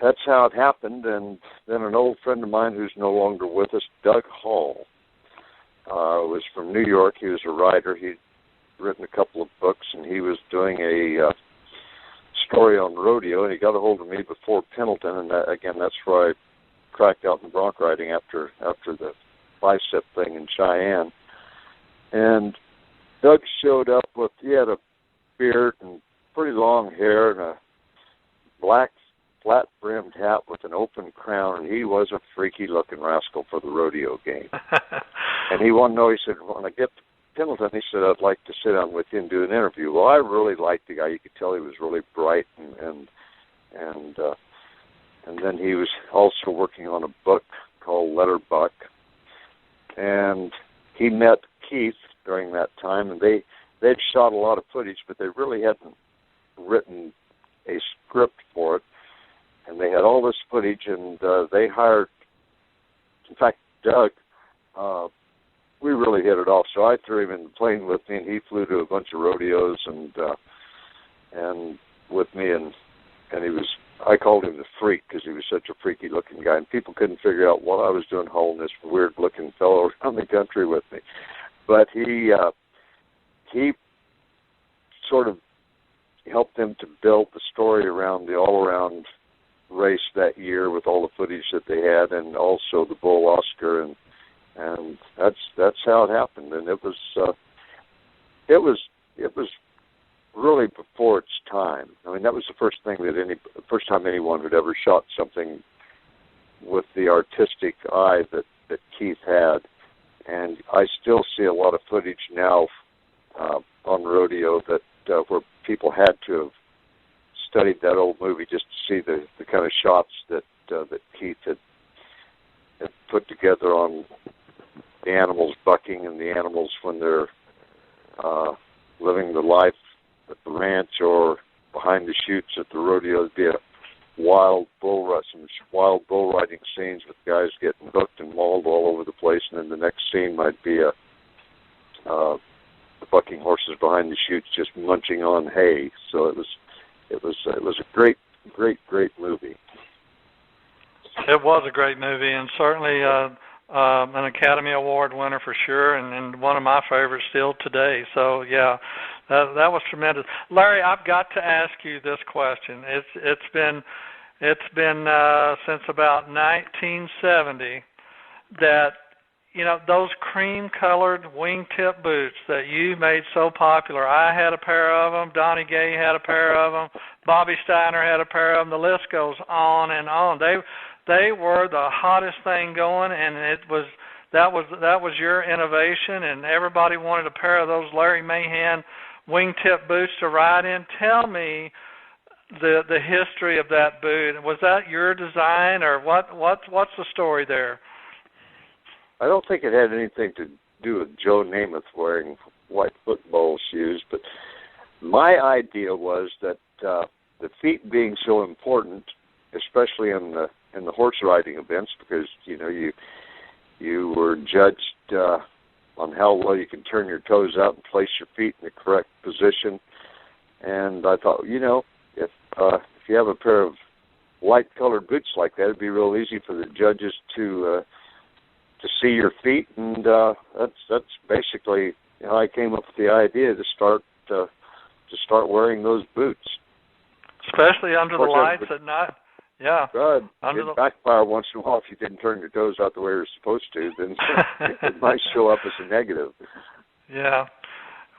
that's how it happened. And then an old friend of mine who's no longer with us, Doug Hall, was from New York. He was a writer. He'd written a couple of books, and he was doing a story on rodeo, and he got a hold of me before Pendleton, and that's where I cracked out in bronc riding after the bicep thing in Cheyenne. And Doug showed up he had a beard and pretty long hair and a black flat-brimmed hat with an open crown, and he was a freaky-looking rascal for the rodeo game. And he wanted to know, he said, when I get to Pendleton, he said, I'd like to sit down with you and do an interview. Well, I really liked the guy. You could tell he was really bright, and then he was also working on a book called Letterbuck. And he met Keith during that time, and they'd shot a lot of footage, but they really hadn't written a script for it. And they had all this footage, and they hired, in fact, Doug, we really hit it off. So I threw him in the plane with me, and he flew to a bunch of rodeos and with me, and I called him the Freak because he was such a freaky-looking guy, and people couldn't figure out what I was doing hauling this weird-looking fellow around the country with me. But he sort of helped them to build the story around the all-around race that year with all the footage that they had, and also the bull Oscar, and that's how it happened. And it was really before its time. I mean, that was the first time anyone had ever shot something with the artistic eye that Keith had. And I still see a lot of footage now on rodeo that where people had to have studied that old movie just to see the kind of shots that Keith had put together on the animals bucking and the animals when they're living the life at the ranch or behind the chutes at the rodeo. It'd be a wild bull riding scenes with guys getting hooked and mauled all over the place, and then the next scene might be the bucking horses behind the chutes just munching on hay. So it was a great movie. It was a great movie, and certainly an Academy Award winner for sure, and one of my favorites still today. So yeah, that was tremendous. Larry, I've got to ask you this question. It's been since about 1970 that, you know, those cream-colored wingtip boots that you made so popular. I had a pair of them. Donnie Gay had a pair of them. Bobby Steiner had a pair of them. The list goes on and on. They were the hottest thing going, and that was your innovation, and everybody wanted a pair of those Larry Mahan wingtip boots to ride in. Tell me the history of that boot. Was that your design, or what's the story there? I don't think it had anything to do with Joe Namath wearing white football shoes, but my idea was that the feet being so important, especially in the horse riding events, because you were judged on how well you can turn your toes out and place your feet in the correct position. And I thought, if you have a pair of light-colored boots like that, it'd be real easy for the judges to see your feet, and that's basically how I came up with the idea to start wearing those boots, especially under the lights at night. Yeah, good. It'd backfire once in a while if you didn't turn your toes out the way you're supposed to. Then it might show up as a negative. Yeah.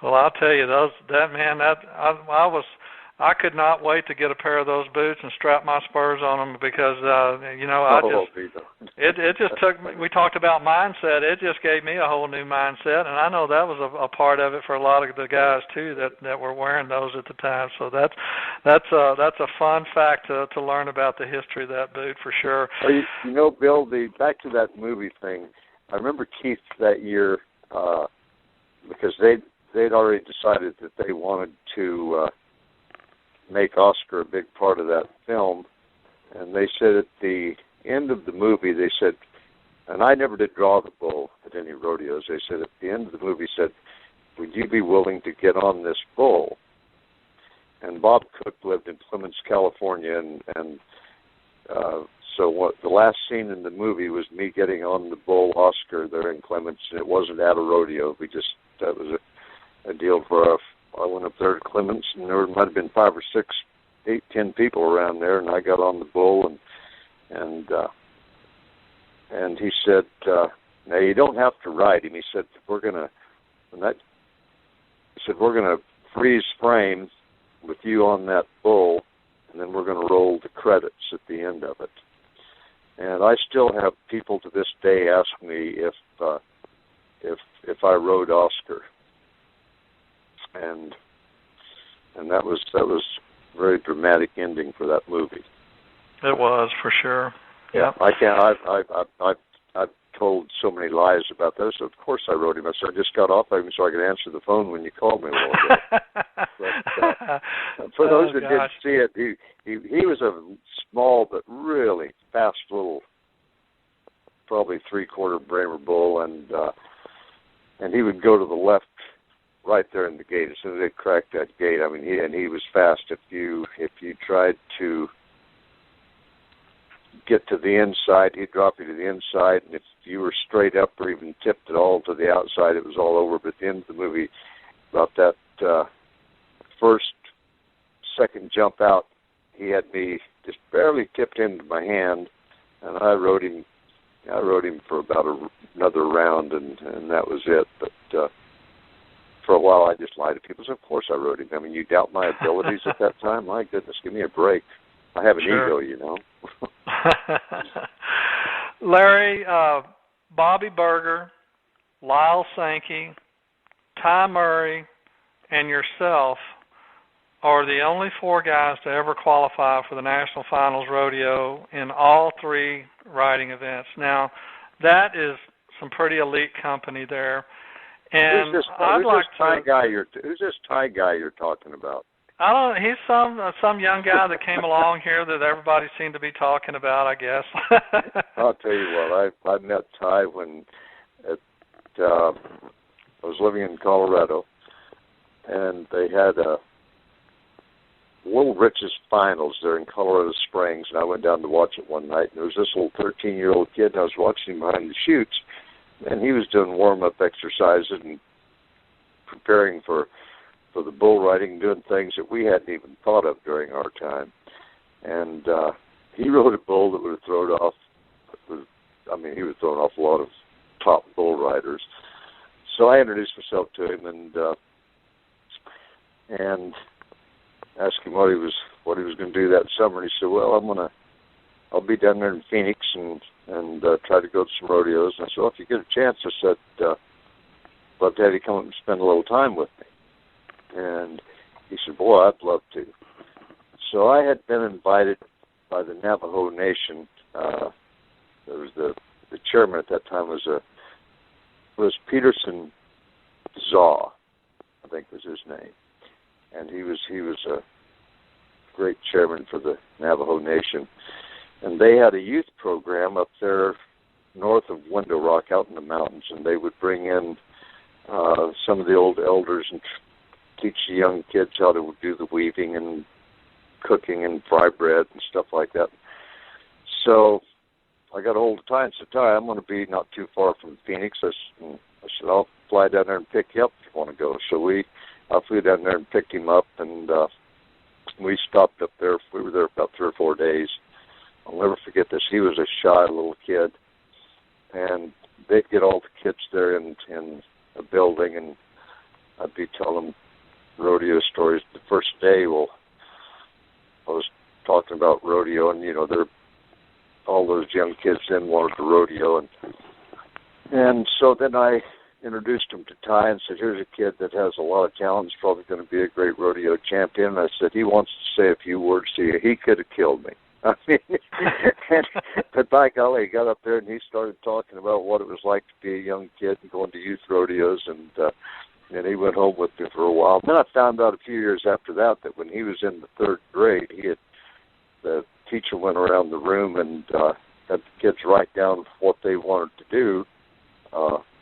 Well, I'll tell you, I could not wait to get a pair of those boots and strap my spurs on them because, it just took me, we talked about mindset, it just gave me a whole new mindset, and I know that was a part of it for a lot of the guys, too, that were wearing those at the time. So that's a fun fact to learn about the history of that boot, for sure. Well, Bill, back to that movie thing, I remember Keith that year, because they'd already decided that they wanted to make Oscar a big part of that film, and they said at the end of the movie, they said, and I never did draw the bull at any rodeos, they said at the end of the movie, said, would you be willing to get on this bull? And Bob Cook lived in Clements, California, and so the last scene in the movie was me getting on the bull Oscar there in Clements, and it wasn't at a rodeo. That was a deal for I went up there to Clements, and there might have been 5 or 6, 8, 10 people around there, and I got on the bull, and he said, "Now you don't have to ride him." He said, "We're gonna freeze frame with you on that bull, and then we're gonna roll the credits at the end of it." And I still have people to this day ask me if I rode Oscar. And that was a very dramatic ending for that movie. It was, for sure. Yeah, I've told so many lies about this. Of course, I wrote him. I just got off of him so I could answer the phone when you called me a while ago. But for those that didn't see it, he was a small but really fast little, probably 3/4 Bramer bull, and he would go to the left right there in the gate. As soon as they cracked that gate, I mean, he was fast. If you tried to get to the inside, he'd drop you to the inside, and if you were straight up or even tipped at all to the outside, it was all over. But at the end of the movie, about that second jump out, he had me just barely tipped into my hand, and I rode him for about another round, and that was it. But for a while, I just lied to people. So of course I rode him. I mean, you doubt my abilities at that time? My goodness, give me a break. I have an ego, Larry, Bobby Berger, Lyle Sankey, Ty Murray, and yourself are the only 4 guys to ever qualify for the National Finals Rodeo in all 3 riding events. Now, that is some pretty elite company there. And who's this Thai guy you're talking about? I don't. He's some young guy that came along here that everybody seemed to be talking about, I guess. I'll tell you what. I met Ty when I was living in Colorado, and they had a Little Rich's finals there in Colorado Springs, and I went down to watch it one night. And there was this little 13-year-old kid, and I was watching him behind the chutes, and he was doing warm-up exercises and preparing for the bull riding, doing things that we hadn't even thought of during our time. And he rode a bull that would have thrown off. He was throwing off a lot of top bull riders. So I introduced myself to him and asked him what he was going to do that summer. And he said, "Well, I'll be down there in Phoenix and try to go to some rodeos." And I said, "Well, if you get a chance," I said, "I'd love to have you come up and spend a little time with me." And he said, "Boy, I'd love to." So I had been invited by the Navajo Nation. There was the chairman at that time was Peterson Zaw, I think was his name, and he was a great chairman for the Navajo Nation. And they had a youth program up there north of Window Rock out in the mountains, and they would bring in some of the old elders and teach the young kids how to do the weaving and cooking and fry bread and stuff like that. So I got a hold of Ty and said, "Ty, I'm going to be not too far from Phoenix." I said, "I'll fly down there and pick you up if you want to go." So I flew down there and picked him up, and we stopped up there. We were there about 3 or 4 days. I'll never forget this. He was a shy little kid, and they'd get all the kids there in a building, and I'd be telling them rodeo stories. The first day, I was talking about rodeo, and all those young kids then wanted to rodeo, and so then I introduced him to Ty and said, "Here's a kid that has a lot of talent. He's probably going to be a great rodeo champion." And I said, "He wants to say a few words to you. He could have killed me." I mean, but by golly, he got up there and he started talking about what it was like to be a young kid and going to youth rodeos, and he went home with me for a while. Then I found out a few years after that when he was in the 3rd grade, the teacher went around the room and had the kids write down what they wanted to do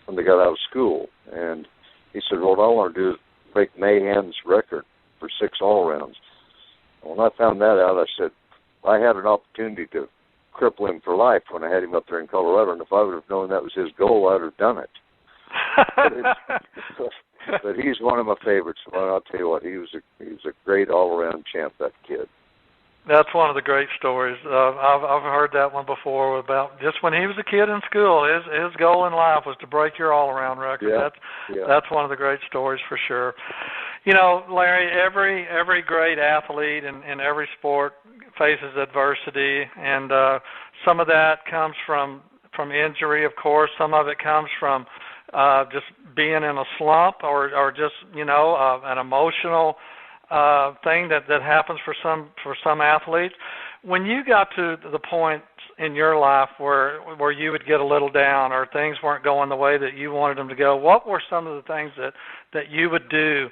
when they got out of school. And he said, "What I want to do is break Mahan's record for 6 all-arounds." When I found that out, I said, I had an opportunity to cripple him for life when I had him up there in Colorado, and if I would have known that was his goal, I would have done it. But he's one of my favorites. Well, I'll tell you what, he was a great all-around champ, that kid. That's one of the great stories. I've heard that one before about just when he was a kid in school, his goal in life was to break your all-around record. Yeah. That's one of the great stories for sure. Larry, every great athlete in every sport faces adversity, and some of that comes from injury, of course. Some of it comes from just being in a slump or just an emotional thing that happens for some athletes. When you got to the point in your life where you would get a little down or things weren't going the way that you wanted them to go, what were some of the things that you would do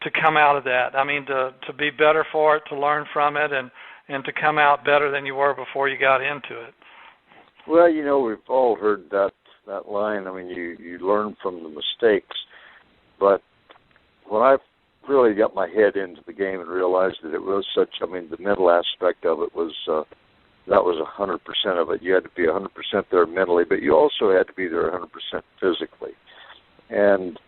to come out of that? I mean, to be better for it, to learn from it, and to come out better than you were before you got into it. Well, we've all heard that line. I mean, you learn from the mistakes. But when I really got my head into the game and realized that it was the mental aspect of it was, that was 100% of it. You had to be 100% there mentally, but you also had to be there 100% physically. And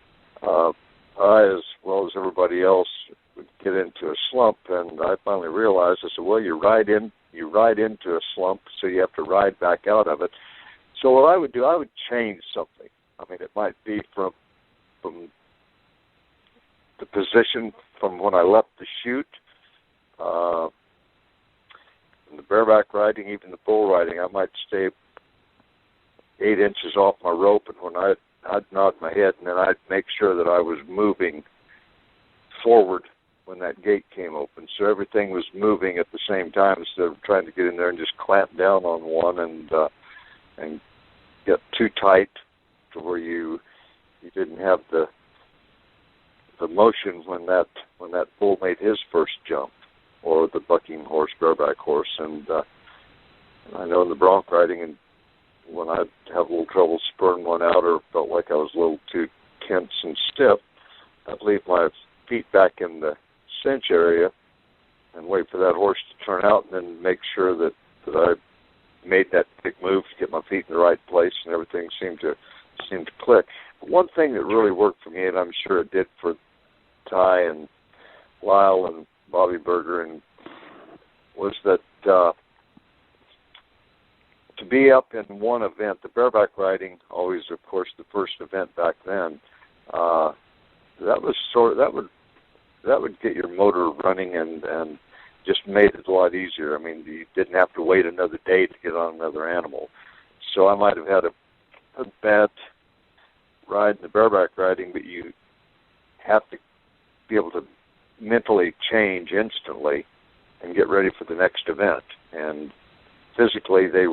I, as well as everybody else, would get into a slump, and I finally realized, I said, well, you ride into a slump, so you have to ride back out of it. So what I would do, I would change something. I mean, it might be from the position from when I left the chute, the bareback riding, even the bull riding. I might stay 8 inches off my rope, and when I'd nod my head, and then I'd make sure that I was moving forward when that gate came open, so everything was moving at the same time instead of trying to get in there and just clamp down on one and get too tight to where you didn't have the the motion when that bull made his first jump, or the bucking horse, bareback horse. And I know in the bronc riding, and when I'd have a little trouble spurring one out or felt like I was a little too tense and stiff, I'd leave my feet back in the cinch area and wait for that horse to turn out, and then make sure that I made that big move to get my feet in the right place, and everything seemed to click. But one thing that really worked for me, and I'm sure it did for Ty and Lyle and Bobby Berger, and was that to be up in one event, the bareback riding, always, of course, the first event back then, that would get your motor running and just made it a lot easier. I mean, you didn't have to wait another day to get on another animal. So I might have had a bad ride in the bareback riding, but you have to be able to mentally change instantly and get ready for the next event. And physically, they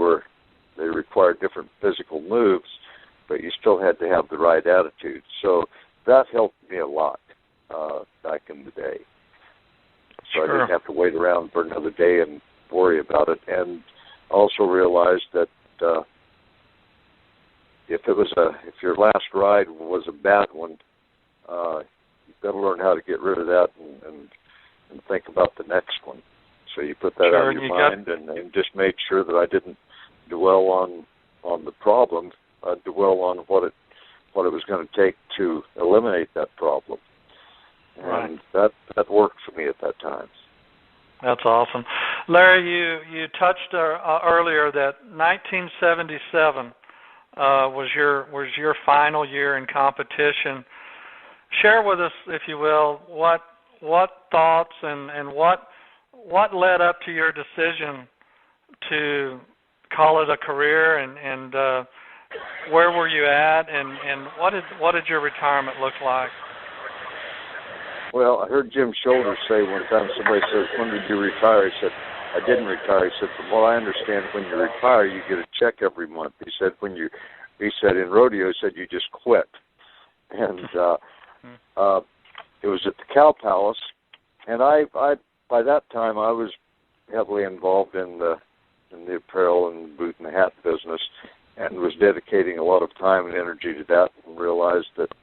required different physical moves, but you still had to have the right attitude. So that helped me a lot back in the day. So I didn't have to wait around for another day and worry about it. And also realized that if your last ride was a bad one, you better learn how to get rid of that and think about the next one. So you put that out of your mind and just made sure that I didn't dwell on the problem. I'd dwell on what it was going to take to eliminate that problem. And that worked for me at that time. That's awesome. Larry, you touched earlier that 1977 was your final year in competition. Share with us, if you will, what thoughts and what led up to your decision to call it a career, and where were you at, and what did your retirement look like? Well, I heard Jim Shoulders say one time, somebody said, "When did you retire?" He said, "I didn't retire." He said, "From what I understand, when you retire, you get a check every month." He said, in rodeo, he said, you just quit. And it was at the Cow Palace, and I by that time I was heavily involved in the apparel and boot and hat business, and was dedicating a lot of time and energy to that, and realized that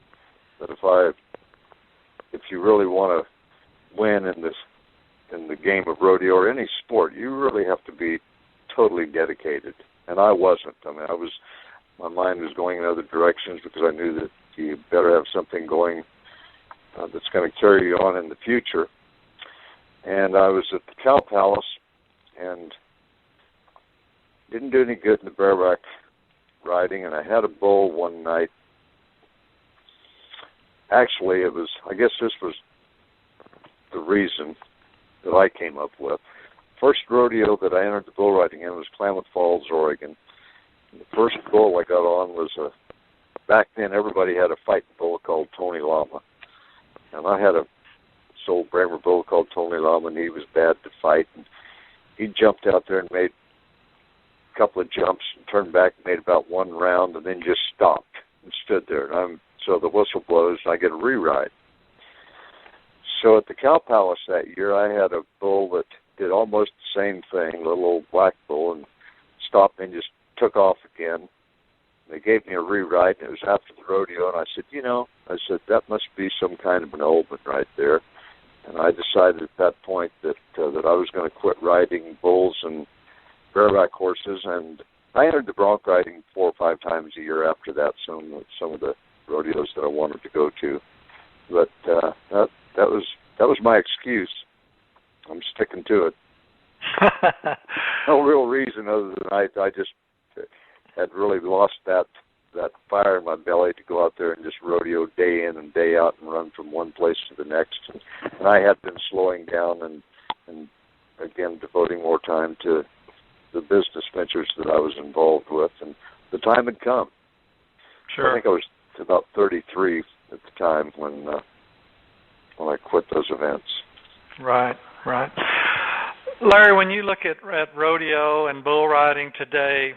if you really want to win in the game of rodeo or any sport, you really have to be totally dedicated. And I wasn't. I mean, my mind was going in other directions, because I knew that you better have something going that's going to carry you on in the future. And I was at the Cow Palace and didn't do any good in the bareback riding, and I had a bull one night. Actually, I guess this was the reason that I came up with. First rodeo that I entered the bull riding in was Klamath Falls, Oregon. And the first bull I got on was back then everybody had a fighting bull called Tony Lama. And I had a soul Bramer bull called Tony Lama, and he was bad to fight. And he jumped out there and made a couple of jumps and turned back and made about one round, and then just stopped and stood there. And so the whistle blows, and I get a re-ride. So at the Cow Palace that year, I had a bull that did almost the same thing, a little old black bull, and stopped and just took off again. They gave me a re-ride, and it was after the rodeo, and I said, that must be some kind of an omen right there. And I decided at that point that I was going to quit riding bulls and bareback horses, and I entered the bronc riding 4 or 5 times a year after that, some of the rodeos that I wanted to go to. But that was my excuse. I'm sticking to it. No real reason other than I just had really lost that fire in my belly to go out there and just rodeo day in and day out and run from one place to the next. And I had been slowing down and again devoting more time to the business ventures that I was involved with, and the time had come. Sure. I think I was about 33 at the time when I quit those events. Right. Larry, when you look at rodeo and bull riding today,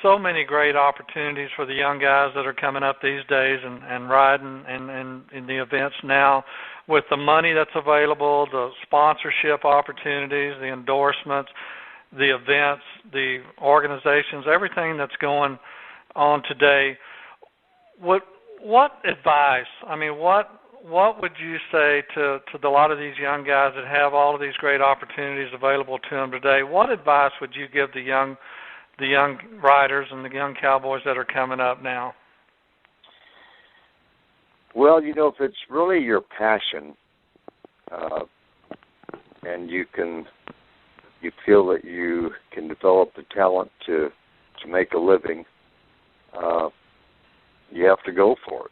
so many great opportunities for the young guys that are coming up these days and riding and in the events now with the money that's available, the sponsorship opportunities, the endorsements, the events, the organizations, everything that's going on today. What advice, I mean, what would you say to a lot of these young guys that have all of these great opportunities available to them today? What advice would you give the young riders and the young cowboys that are coming up now? Well, if it's really your passion, and you feel that you can develop the talent to make a living, you have to go for it.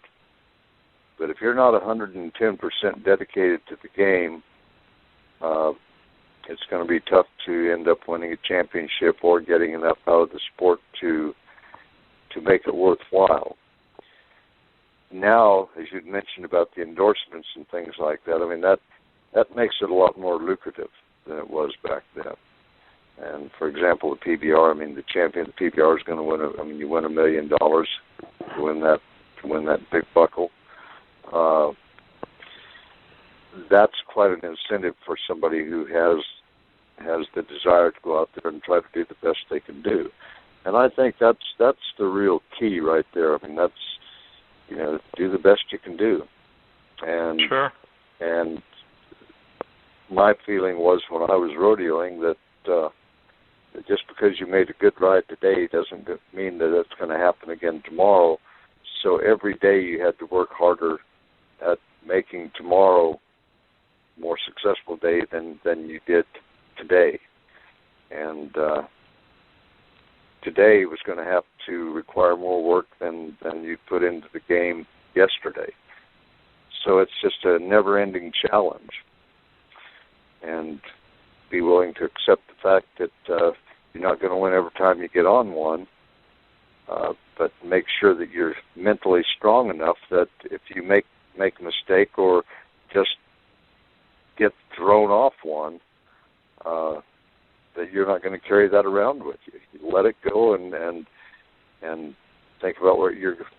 But if you're not 110% dedicated to the game, it's going to be tough to end up winning a championship or getting enough out of the sport to make it worthwhile. Now, as you'd mentioned about the endorsements and things like that, I mean, that makes it a lot more lucrative than it was back then. And for example, the PBR, I mean, the champion of the PBR is going to win you win $1 million to win that big buckle. That's quite an incentive for somebody who has the desire to go out there and try to do the best they can do. And I think that's the real key right there. I mean, that's, do the best you can do. And sure. And my feeling was when I was rodeoing that just because you made a good ride today doesn't mean that it's going to happen again tomorrow. So every day you had to work harder at making tomorrow a more successful day than you did today. And today was going to have to require more work than you put into the game yesterday. So it's just a never-ending challenge. And be willing to accept the fact that you're not going to win every time you get on one, but make sure that you're mentally strong enough that if you make a mistake or just get thrown off one, that you're not going to carry that around with you. You let it go and think about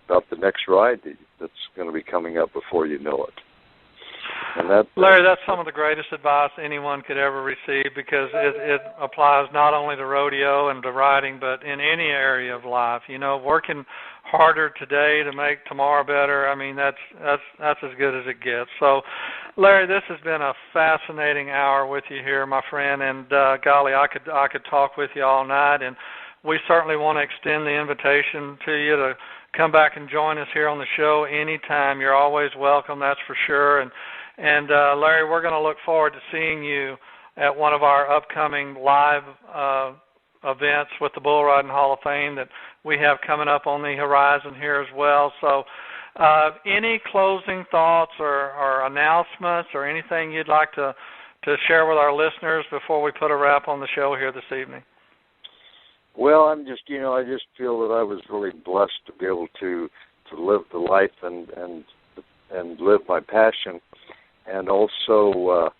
about the next ride that's going to be coming up before you know it. And Larry, that's some of the greatest advice anyone could ever receive, because it applies not only to rodeo and to riding, but in any area of life. Working harder today to make tomorrow better, I mean, that's as good as it gets. So, Larry, this has been a fascinating hour with you here, my friend, and golly, I could talk with you all night, and we certainly want to extend the invitation to you to come back and join us here on the show anytime. You're always welcome, that's for sure. And Larry, we're going to look forward to seeing you at one of our upcoming live events with the Bull Riding Hall of Fame that we have coming up on the horizon here as well. So any closing thoughts or announcements or anything you'd like to share with our listeners before we put a wrap on the show here this evening? Well, I just feel that I was really blessed to be able to live the life and live my passion. And also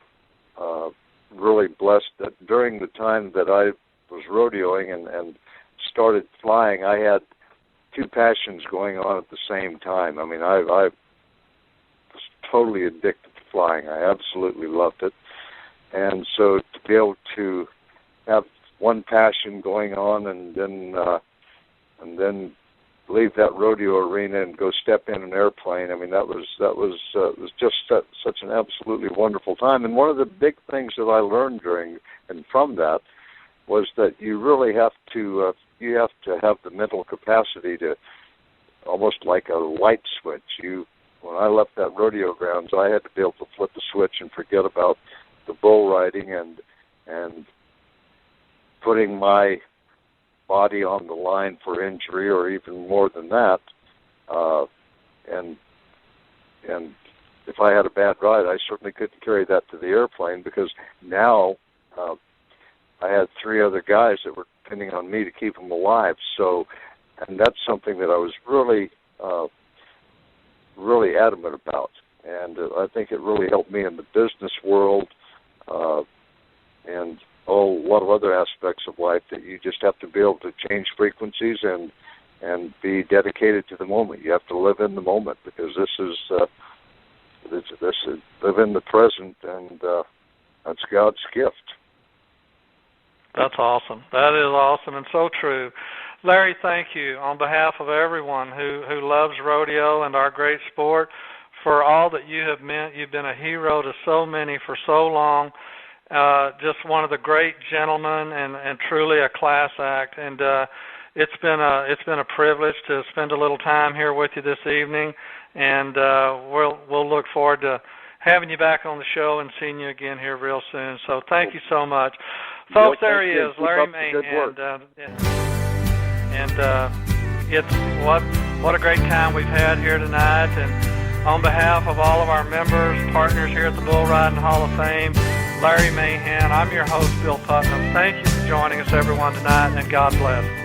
really blessed that during the time that I was rodeoing and started flying, I had two passions going on at the same time. I mean, I was totally addicted to flying. I absolutely loved it. And so to be able to have one passion going on and then leave that rodeo arena and go step in an airplane. I mean, that was just such an absolutely wonderful time. And one of the big things that I learned from that was that you really have to have the mental capacity to, almost like a light switch. When I left that rodeo grounds, I had to be able to flip the switch and forget about the bull riding and putting my body on the line for injury, or even more than that. And if I had a bad ride, I certainly couldn't carry that to the airplane, because now I had three other guys that were depending on me to keep them alive. So, and that's something that I was really, really adamant about. And I think it really helped me in the business world. And what other aspects of life that you just have to be able to change frequencies and be dedicated to the moment. You have to live in the moment, because this is live in the present, and that's God's gift. That's awesome. That is awesome and so true. Larry, thank you on behalf of everyone who loves rodeo and our great sport for all that you have meant. You've been a hero to so many for so long. Just one of the great gentlemen and truly a class act. And it's been a privilege to spend a little time here with you this evening. And we'll look forward to having you back on the show and seeing you again here real soon. So thank you so much. Folks, there he is, Larry Mahan. It's what a great time we've had here tonight. And on behalf of all of our members, partners here at the Bull Riding Hall of Fame, Larry Mahan, I'm your host, Bill Putnam. Thank you for joining us, everyone, tonight, and God bless.